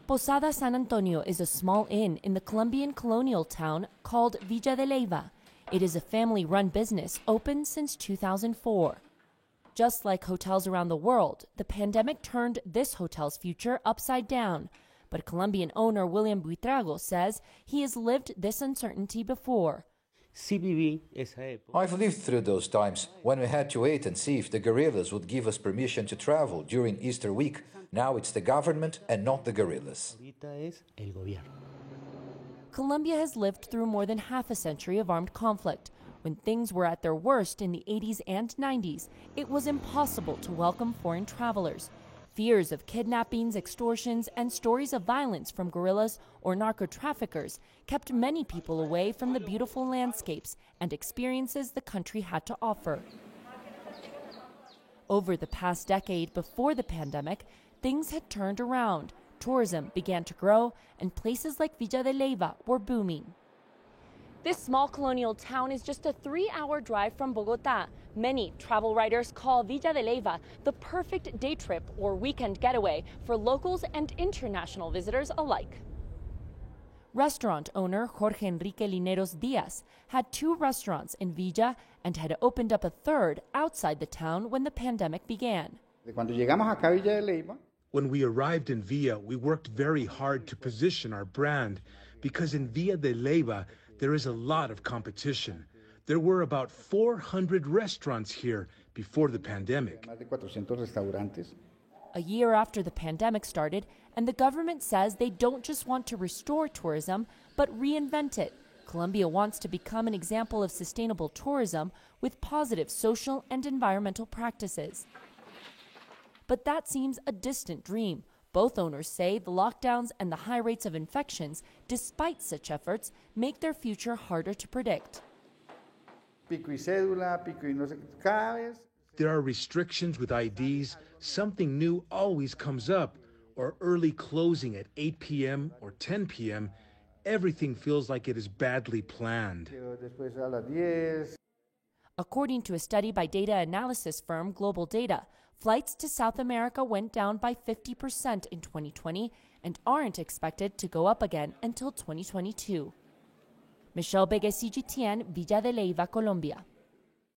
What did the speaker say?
Posada San Antonio is a small inn in the Colombian colonial town called Villa de Leyva. It is a family-run business open since 2004. Just like hotels around the world, the pandemic turned this hotel's future upside down. But Colombian owner William Buitrago says he has lived this uncertainty before. I've lived through those times when we had to wait and see if the guerrillas would give us permission to travel during Easter week. Now it's the government and not the guerrillas. Colombia has lived through more than half a century of armed conflict. When things were at their worst in the 80s and 90s, it was impossible to welcome foreign travelers. Fears of kidnappings, extortions, and stories of violence from guerrillas or narco-traffickers kept many people away from the beautiful landscapes and experiences the country had to offer. Over the past decade before the pandemic, things had turned around. Tourism began to grow, and places like Villa de Leyva were booming. This small colonial town is just a 3-hour drive from Bogotá. Many travel writers call Villa de Leyva the perfect day trip or weekend getaway for locals and international visitors alike. Restaurant owner Jorge Enrique Lineros Diaz had 2 restaurants in Villa and had opened up a third outside the town when the pandemic began. When we arrived in Villa, we worked very hard to position our brand because in Villa de Leyva, there is a lot of competition. There were about 400 restaurants here before the pandemic. A year after the pandemic started, and the government says they don't just want to restore tourism, but reinvent it. Colombia wants to become an example of sustainable tourism with positive social and environmental practices. But that seems a distant dream. Both owners say the lockdowns and the high rates of infections, despite such efforts, make their future harder to predict. There are restrictions with IDs, something new always comes up, or early closing at 8 p.m. or 10 p.m. Everything feels like it is badly planned. According to a study by data analysis firm Global Data, flights to South America went down by 50% in 2020 and aren't expected to go up again until 2022. Michelle Begue, CGTN, Villa de Leyva, Colombia.